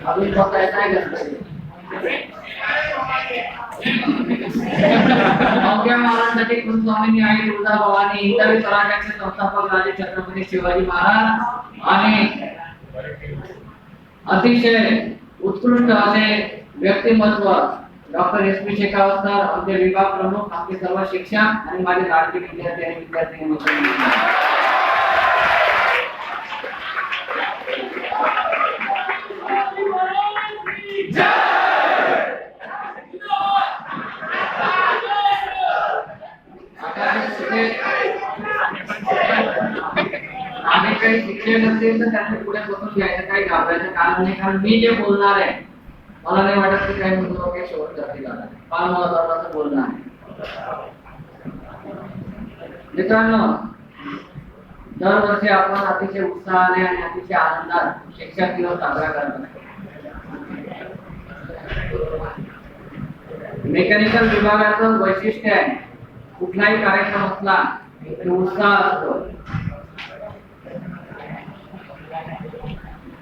अजून बसायचं आहे का? अवघ्या महाराजांसाठी कुलस्वामिनी आई तुळजाभवानी इंदवी स्वराज्याचे संस्थापक राजे छत्रपती शिवाजी महाराज आणि अतिशय उत्कृष्ट असे व्यक्तिमत्व doctor S P Shekhawat sir, आमचे विभाग प्रमुख, आमचे सर्व शिक्षक आणि माझे लाडके विद्यार्थी आणि विद्यार्थिनी. आम्ही काही शिक्षक असेल तर त्यांनी पुढे बसून घ्यायचं, काही घाबरायचं कारण नाही. कारण मी जे बोलणार आहे मला नाही वाटत की काही मुलं काही शेवट करतील. फार महत्वाचं बोलणं आहे. मित्रांनो, दरवर्षी आपण अतिशय उत्साहाने आणि अतिशय आनंदात शिक्षक दिवस साजरा करतो. मेकॅनिकल विभागाचं वैशिष्ट्य आहे, कुठलाही कार्यक्रम असला की उत्साह असतो.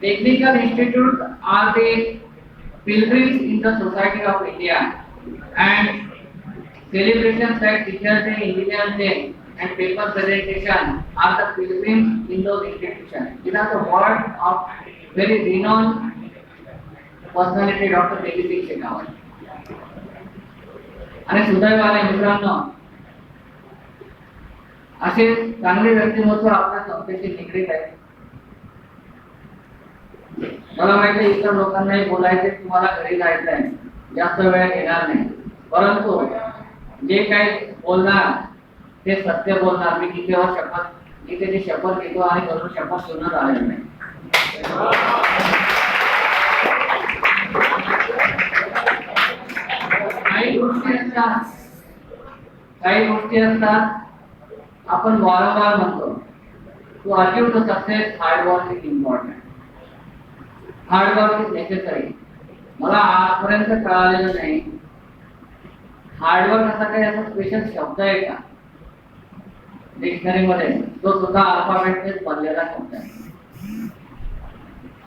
Technical institutes are the pilgrims in the society of India, and celebrations like Teachers' Day, Engineers' Day, and paper presentation are the pilgrims in those institutions. These are the words of very renowned personality, Dr. Delhi Shekhawat. आणि सुदैवाने मित्रांनो, असे चांगले व्यक्तिमत्व आपल्या संस्थेशी निगडीत आहे. मला माहिती आहे इतर लोकांनाही बोलायचे, तुम्हाला घरी जायचं आहे, जास्त वेळ घेणार नाही, परंतु जे काही बोलणार ते सत्य बोलणार. मी गीतेवर शपथ, गीतेची शपथ घेतो आणि करून शपथ सोडून आलेलं नाही. काही गोष्टी असतात आपण वारंवार म्हणतो, to achieve the success hard work is important. Hard work is necessary. मला आजपर्यंत कळालेलं नाही हार्डवर्क असा काही असा स्पेशल शब्द आहे का डिक्शनरी मध्ये, तो सुद्धा अल्फाबेटनेच बनलेला शब्द आहे.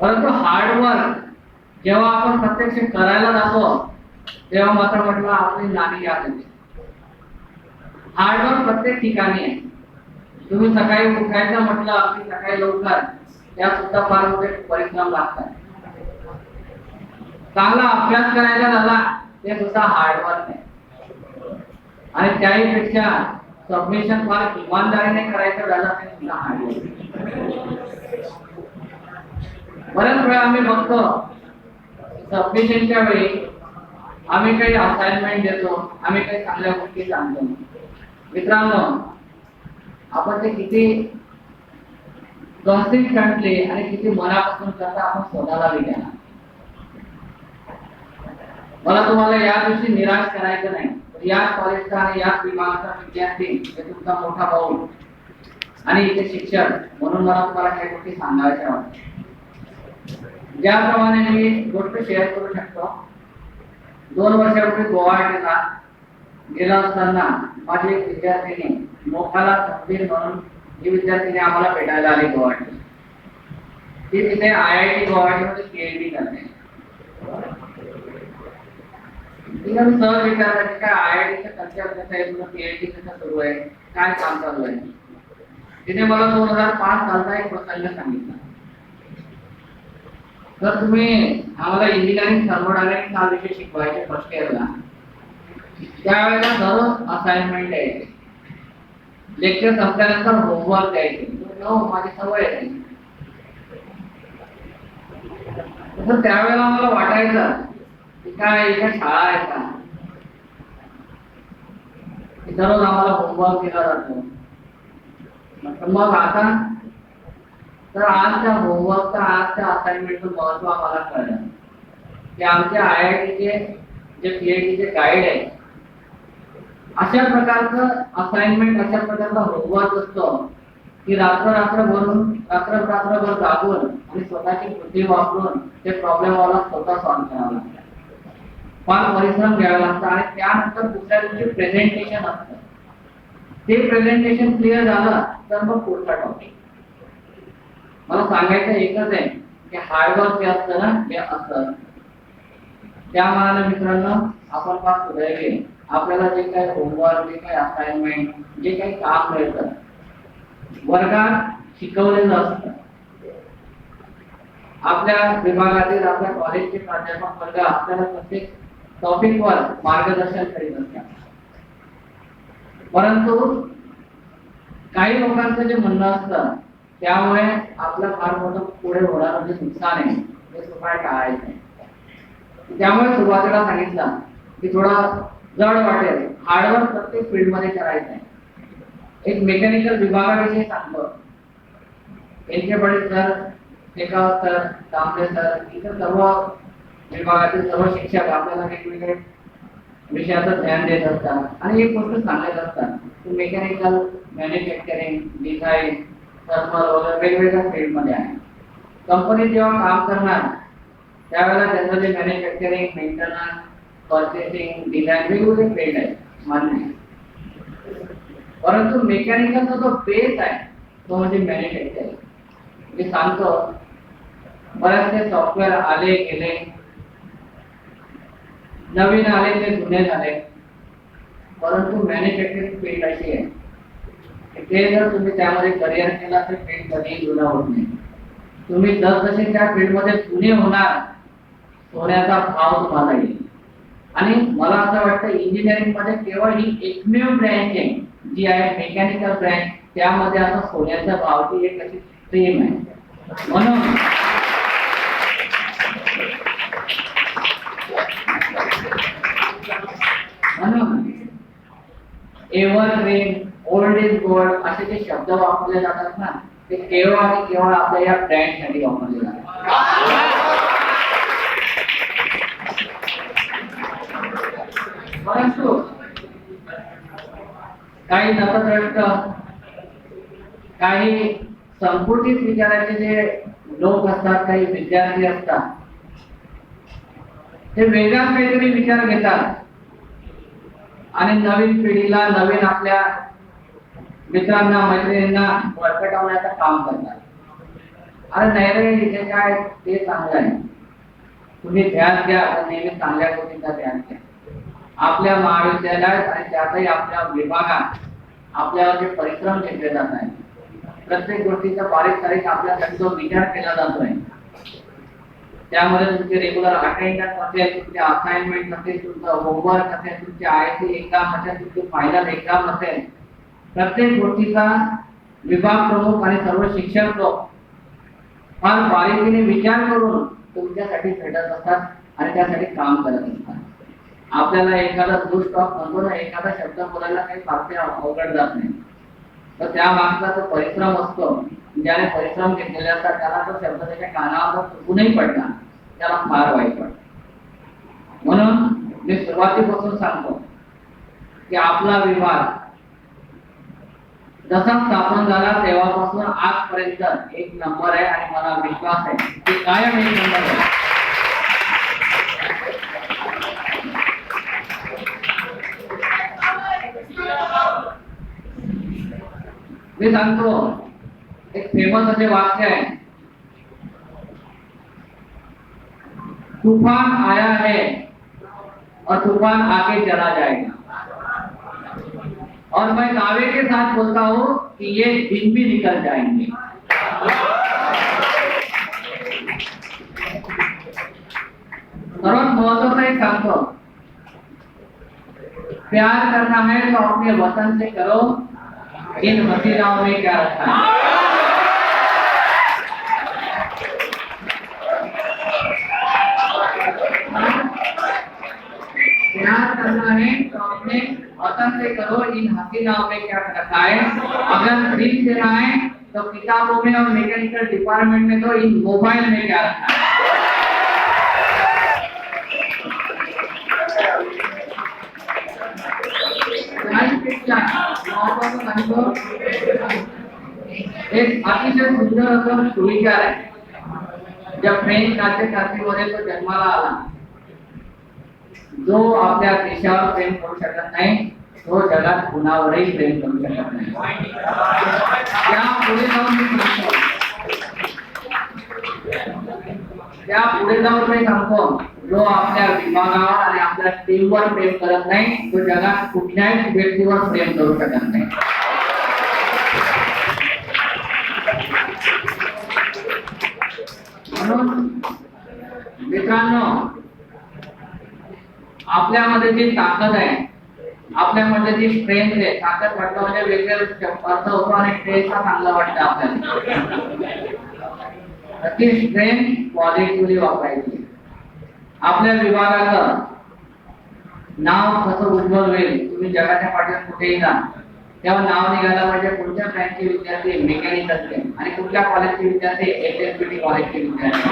परंतु हार्डवर्क जेव्हा आपण प्रत्यक्ष करायला जातो तेव्हा मात्र म्हटलं आपली नाणी याद येते. हार्डवर्क प्रत्येक ठिकाणी आहे. तुम्ही सकाळी उठायचं म्हटलं, अगदी सकाळी लवकर, त्या सुद्धा फार मोठे परिश्रम लागतात. चांगला अभ्यास करायचा झाला ते सुद्धा हार्डवर्क आहे. आणि त्याही पेक्षा सबमिशन फार इमानदारीने करायचं झालं ते सुद्धा हार्डवर्क. बऱ्याच वेळा आम्ही बघतो सबमिशनच्या वेळी आम्ही काही असाइनमेंट देतो, आम्ही काही चांगल्या गोष्टी सांगतो. मित्रांनो, आपण ते किती कन्सिस्टंटली आणि किती मनापासून करता आपण स्वतःला विचारा. मला तुम्हाला या दिवशी निराश करायचं नाही. याच कॉलेजचा आणि याच विभागाचा विद्यार्थी, हे तुमचा मोठा भाऊ आणि इथे शिक्षक म्हणून मला तुम्हाला काही गोष्टी सांगायच्या वाटतात. ज्याप्रमाणे मी गोष्ट शेअर करू शकतो, 2 वर्षापूर्वी गुवाहाटीला गेला असताना माझी एक विद्यार्थिनी मोखाला तकदीर म्हणून ही विद्यार्थिनी आम्हाला भेटायला आली गुवाहाटी. ती तिथे IIT गुवाहाटीमध्ये PhD करते. तिला मी सहज विचारलं की काय IITचं कन्सेप्ट कसं आहे, तुझं PhD कसं सुरू आहे, काय काम चालू आहे. तिने मला 2005 सालचा एक प्रसंग सांगितला. तर तुम्ही आम्हाला इंजिनिअरिंग थर्मोडायनामिक्स हा विषय शिकवायचे फर्स्ट इयरला. त्यावेळेला दररोज असाइनमेंट द्यायचे, लेक्चर संपल्यानंतर होमवर्क द्यायचे. माझी सवय आहे. तसं त्यावेळेला मला वाटायचं की काय इथे शाळा आहे का, दररोज आम्हाला होमवर्क दिला जातो. मग आता तर आजच्या होमवर्कचा, आजच्या असाइनमेंटचं महत्व आम्हाला कळलं की आमच्या IITचे जे PhDचे गाईड आहे, अशा प्रकारचं असाइनमेंट, अशा प्रकारचा होमवर्क असतो की रात्रभर जागून आणि स्वतःची बुद्धी वापरून ते प्रॉब्लेम वाला स्वतः सॉल्व्ह करावा लागतं. फार परिश्रम घ्यावा लागतं आणि त्यानंतर दुसऱ्या दिवशी प्रेझेंटेशन असतं. ते प्रेझेंटेशन क्लिअर झालं तर मग पुढचा टॉपिक. मला सांगायचं एकच आहे की हार्डवर्क जे असतं ना ते असतं. त्या मानाने मित्रांनो आपण फार सुदैवी, आपल्याला जे काही होमवर्क, जे काही असाइनमेंट, जे काही काम मिळतं वर्गात शिकवलेलं असतं. आपल्या विभागातील आपल्या कॉलेजचे प्राध्यापक वर्ग आपल्याला प्रत्येक टॉपिकवर मार्गदर्शन करीत असतात. परंतु काही लोकांचं जे म्हणणं असतं त्यामुळे आपलं फार मोठं पुढे होणारं जे नुकसान आहे ते सुद्धा टाळायचं आहे. त्यामुळे सुरुवातीला सांगितलं की थोडा जड वाटेल, हार्डवर्क प्रत्येक फील्डमध्ये करायचं आहे. एक मेकॅनिकल विभागाविषयी सांगतो. यांचे बडे सर, शेखावत सर, तांबे सर, इतर सर्व विभागातील सर्व शिक्षक आपल्याला वेगवेगळे विषयाचं ध्यान देत असतात आणि एक गोष्ट सांगत असतात की मेकॅनिकल, मॅन्युफॅक्चरिंग, डिझाईन, थर्मल वगैरे वेगवेगळ्या फील्डमध्ये आहे. कंपनीत जेव्हा काम करणार त्यावेळेला generally manufacturing, maintenance, purchasing, design वेगवेगळे फील्ड आहेत मान्य. परंतु मेकॅनिकलचा जो बेस आहे तो म्हणजे मॅन्युफॅक्चरिंग. मी सांगतो बरेचसे सॉफ्टवेअर आले गेले, नवीन आले ते जुने झाले, परंतु मॅन्युफॅक्चरिंग फील्ड अशी आहे की ते जर तुम्ही त्यामध्ये करिअर केला तर फील्ड कधीही जुना होत नाही. तुम्ही जसजसे त्या फील्डमध्ये जुने होणार सोन्याचा भाव तुम्हाला येईल. आणि मला असं वाटतं इंजिनिअरिंग मध्ये केवळ ही एकमेव ब्रँच आहे जी आहे मेकॅनिकल ब्रँच, त्यामध्ये आता सोन्याच्या भावाची एक अशी स्ट्रीम आहे. म्हणून एव्हरग्रीन, ओल्ड इज गोल्ड असे जे शब्द वापरले जातात ना ते केवळ आणि केवळ आपल्या या ब्रँडसाठी वापरले जातात. परंतु काही नतद्रष्ट, काही संकुचित विचाराचे जे लोक असतात, काही विद्यार्थी असतात, ते वेगळा काहीतरी विचार घेतात आणि नवीन पिढीला, नवीन आपल्या मित्रांना, मैत्रिणींना भरकटवण्याचं काम करतात. अरे नाही रे, इथे काय ते चांगलं आहे, तुम्ही ध्यान द्या, नेहमी चांगल्या गोष्टींचा ध्यान द्या. आपल्या महाविद्यालयात आणि त्यातही आपल्या विभागात आपल्यावर जे परिश्रम घेतले जात आहेत, प्रत्येक गोष्टीचा बारीक सारीक आपल्यासाठी जो विचार केला जातोय, त्यामध्ये तुमचे रेग्युलर अटेंडन्स असेल, तुमचे असाइनमेंट असेल, तुमचं होमवर्क असेल, तुमचे आयसी एक्झाम असेल, तुमची फायनल एक्झाम असेल, प्रत्येक गोष्टीचा विभाग प्रमुख आणि सर्व शिक्षक लोक फार बारीकीने विचार करून तुमच्यासाठी भेटत असतात आणि त्यासाठी काम करत असतात. आपल्याला एखादा दुष्ट म्हणतो ना, एखादा शब्द बोलायला काही फारसे अवघड जात नाही, तर त्या मागचा जो परिश्रम असतो, ज्याने परिश्रम घेतलेले असतात त्याला तो शब्द त्याच्या कानावर चुकूनही पडला त्याला फार वाईट वाटतं. म्हणून मी सुरुवातीपासून सांगतो की आपला विभाग जसा स्थापन झाला तेव्हापासून आजपर्यंत एक नंबर आहे आणि मला विश्वास आहे की कायम एक नंबर आहे. मी सांगतो एक फेमस असे वाक्य आहे, तूफान आया है और तूफान आके चला जाएगा, और मैं दावे के साथ बोलता हूं कि ये दिन भी निकल जाएंगे. सर्वात महत्वाचं एक सांगतो, प्यार करना है तो अपने वतन से करो, इन हसीनाओं में क्या रखा है. प्यार करना है तो अपने वतन से करो, इन हसीनाओं में क्या रखा है. अगर दिल से आए तो किताबों में और मैकेनिकल डिपार्टमेंट में, तो इन मोबाइल में क्या रखा है. एक अतिशय सुंदर असं सुविचार आहे. जब फ्रेंच क्रांतीमध्ये तो जन्माला आला, जो आपल्या देशावर प्रेम करू शकत नाही तो जगात कुणावरही प्रेम करू शकत नाही. त्या पुढे जाऊन मी म्हणतो त्या पुढे जाऊन मी सांगतो, जो आपल्या विभागावर आणि आपल्या टीमवर प्रेम करत नाही तो जगात कुठल्याही व्यक्तीवर प्रेम करू शकत नाही. म्हणून मित्रांनो, आपल्यामध्ये जी ताकद आहे, आपल्यामध्ये जी स्ट्रेंथ आहे, ताकद म्हटलं म्हणजे वेगळे अर्थ होतो आणि स्ट्रेंथ हा चांगला वाटतं आपल्याला. ती स्ट्रेंथ पॉझिटिव्हली वापरायची. आपल्या विभागाचं नाव कसं उज्ज्वल होईल, तुम्ही जगाच्या पाठीवर कुठेही जा तेव्हा नाव निघालं म्हणजे कुठल्या ब्रँचचे विद्यार्थी मेकॅनिकलचे आणि कुठल्या कॉलेजचे विद्यार्थी HSPT कॉलेजचे विद्यार्थी.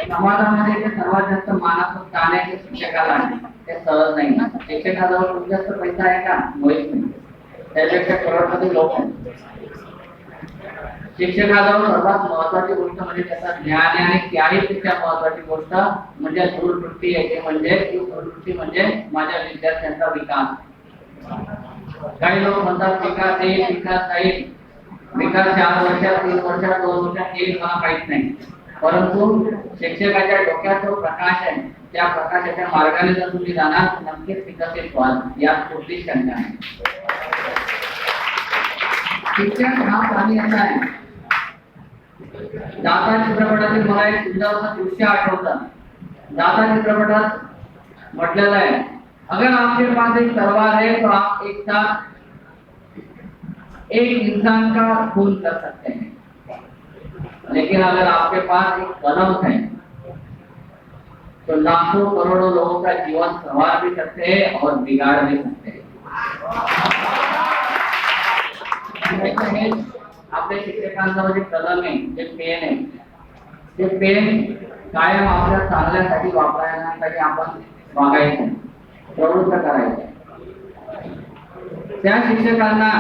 समाजामध्ये ते सर्वात जास्त मानाचं स्थान आहे ते शिक्षकाला आहे. ते सहज नाही. शिक्षकाजवळ खूप जास्त पैसा आहे का? मुळीच नाही. त्यापेक्षा करोडपती लोक आहेत. शिक्षकाजवळ सर्वात महत्वाची गोष्ट म्हणजे त्याचा ज्ञान आहे आणि त्याहीपेक्षा महत्वाची गोष्ट म्हणजे दूरदृष्टी आहे. म्हणजे ती दूरदृष्टी म्हणजे माझ्या विद्यार्थ्यांचा विकास. काही लोक म्हणतात विकास येईल, विकास जाईल, विकास 4 वर्षात, 3 वर्षात, 2 वर्षात येईल, मला माहित नाही. परंतु शिक्षकाच्या डोक्यात जो प्रकाश आहे त्या प्रकाशाच्या मार्गाने जर तुम्ही जाणार तर नक्कीच विकसित व्हाल, यात कुठलीच शंका नाही. शिक्षक हा प्राणी असा आहे. दाता चित्रपटातील मला एक सुंदर दृश्य आठवतं. दाता चित्रपटात म्हटलेलं आहे, अगर आपके पास एक तलवार है तो आप एक साथ एक इंसान का खून कर सकते हैं, लेकिन अगर आपके पास एक कलम है तो लाखों करोड़ों लोगों का जीवन संवार भी सकते हैं और बिगाड़ भी सकते हैं. आपल्या शिक्षकांचं जे कलम आहे, जे पेन आहे, ते पेन कायम आपल्या चांगल्यासाठी वापरण्यासाठी आपण वागायचं, प्रवृत्त करायचं. त्या शिक्षकांना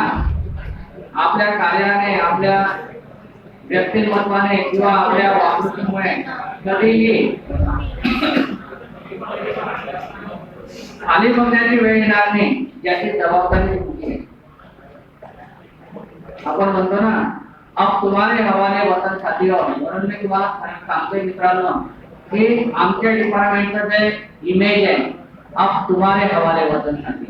आपल्या कार्याने, आपल्या व्यक्तिमत्वाने किंवा आपल्या वागणुकीमुळे कधीही खाली बघण्याची वेळ येणार नाही, ज्याची जबाबदारी तुमची आहे. आपण म्हणतो ना, अब तुम्हारे हवाले वतन साथी हो. म्हणून मी तुम्हाला सांगतोय मित्रांनो की आमच्या डिपार्टमेंटचं जे इमेज आहे, अब तुम्हारे हवाले वतन साथी.